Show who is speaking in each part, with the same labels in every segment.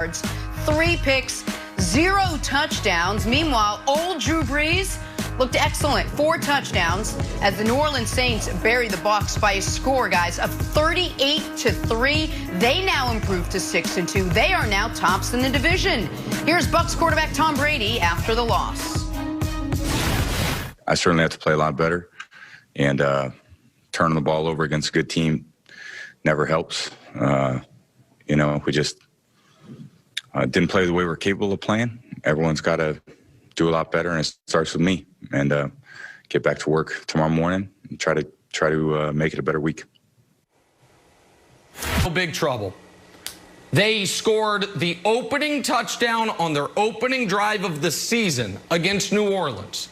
Speaker 1: 3 picks, 0 touchdowns. Meanwhile, old Drew Brees looked excellent. 4 touchdowns as the New Orleans Saints bury the Bucs by a score, guys, of 38-3. They now improve to 6-2. They are now tops in the division. Here's Bucs quarterback Tom Brady after the loss.
Speaker 2: I certainly have to play a lot better, and turning the ball over against a good team never helps. We just didn't play the way we're capable of playing. Everyone's got to do a lot better, and it starts with me. And get back to work tomorrow morning and try to make it a better week.
Speaker 3: Big trouble. They scored the opening touchdown on their opening drive of the season against New Orleans.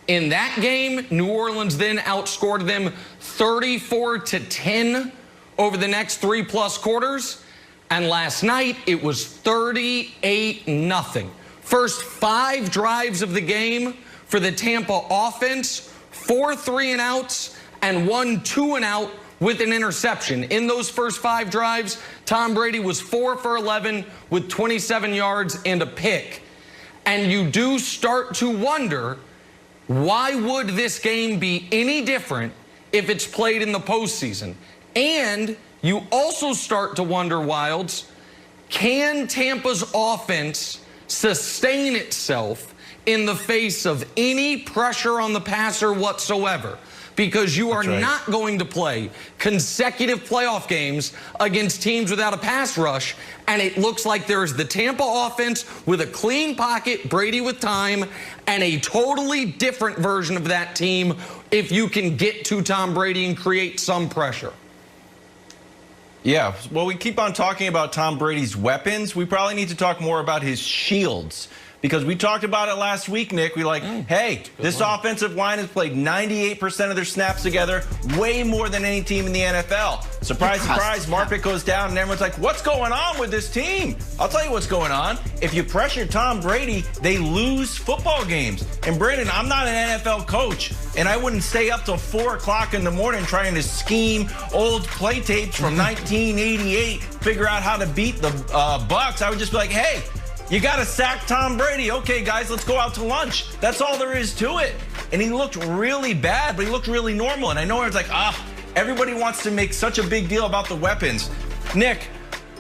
Speaker 3: In that game, New Orleans then outscored them 34-10 over the next 3+ quarters. And last night, it was 38-0. First 5 drives of the game for the Tampa offense, 4 3-and-outs and 1 2-and-out with an interception. In those first 5 drives, Tom Brady was 4 for 11 with 27 yards and a pick. And you do start to wonder, why would this game be any different if it's played in the postseason? And you also start to wonder, Wilds, can Tampa's offense sustain itself in the face of any pressure on the passer whatsoever? Because you are not going to play consecutive playoff games against teams without a pass rush. And it looks like there's the Tampa offense with a clean pocket, Brady with time, and a totally different version of that team if you can get to Tom Brady and create some pressure.
Speaker 4: Yeah, well, we keep on talking about Tom Brady's weapons. We probably need to talk more about his shields, because we talked about it last week, Nick. We're like, hey, this offensive line has played 98% of their snaps together, way more than any team in the NFL. Surprise, surprise, Marpick goes down, and everyone's like, what's going on with this team? I'll tell you what's going on. If you pressure Tom Brady, they lose football games. And Brandon, I'm not an NFL coach, and I wouldn't stay up till 4 o'clock in the morning trying to scheme old play tapes from 1988, figure out how to beat the Bucs. I would just be like, hey, you got to sack Tom Brady. Okay, guys, let's go out to lunch. That's all there is to it. And he looked really bad, but he looked really normal. And I know it's like, everybody wants to make such a big deal about the weapons. Nick,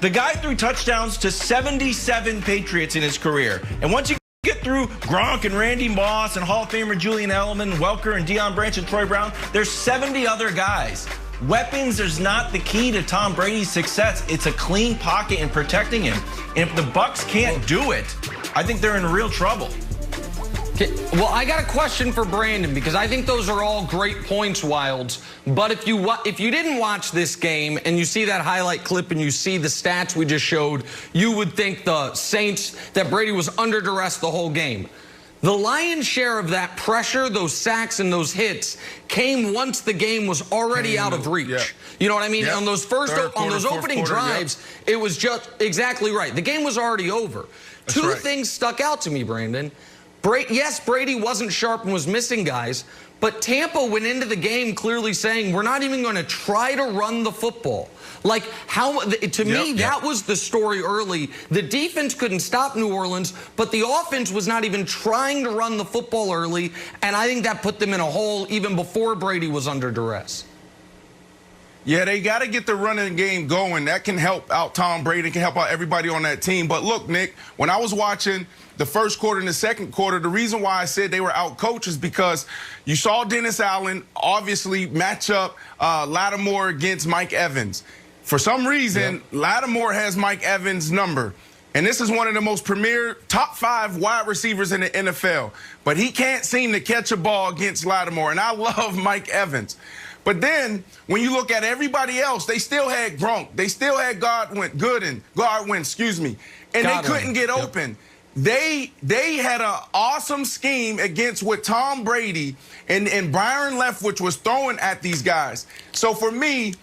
Speaker 4: the guy threw touchdowns to 77 Patriots in his career. And once you get through Gronk and Randy Moss and Hall of Famer Julian Edelman, Welker and Deion Branch and Troy Brown, there's 70 other guys. Weapons is not the key to Tom Brady's success. It's a clean pocket and protecting him. And if the Bucs can't do it, I think they're in real trouble.
Speaker 3: Well, I got a question for Brandon, because I think those are all great points, Wilds. But if you didn't watch this game and you see that highlight clip and you see the stats we just showed, you would think the Saints, that Brady was under duress the whole game. The lion's share of that pressure, those sacks and those hits, came once the game was already out of reach. Yeah. You know what I mean? Yeah. On those opening drives, it was just exactly right. The game was already over. Two things stuck out to me, Brandon. Yes, Brady wasn't sharp and was missing guys, but Tampa went into the game clearly saying, we're not even going to try to run the football. Like, to me, that was the story early. The defense couldn't stop New Orleans, but the offense was not even trying to run the football early, and I think that put them in a hole even before Brady was under duress.
Speaker 5: Yeah, they got to get the running game going. That can help out Tom Brady, can help out everybody on that team. But look, Nick, when I was watching the first quarter and the second quarter, the reason why I said they were out-coached is because you saw Dennis Allen obviously match up Lattimore against Mike Evans. For some reason, Lattimore has Mike Evans' number. And this is one of the most premier top 5 wide receivers in the NFL. But he can't seem to catch a ball against Lattimore. And I love Mike Evans. But then, when you look at everybody else, they still had Gronk. They still had Godwin, and they couldn't get open. They had an awesome scheme against with Tom Brady and Byron Leftwich was throwing at these guys. So for me,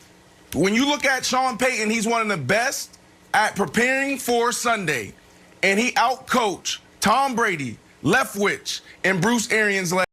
Speaker 5: when you look at Sean Payton, he's one of the best at preparing for Sunday. And he outcoached Tom Brady, Leftwich, and Bruce Arians last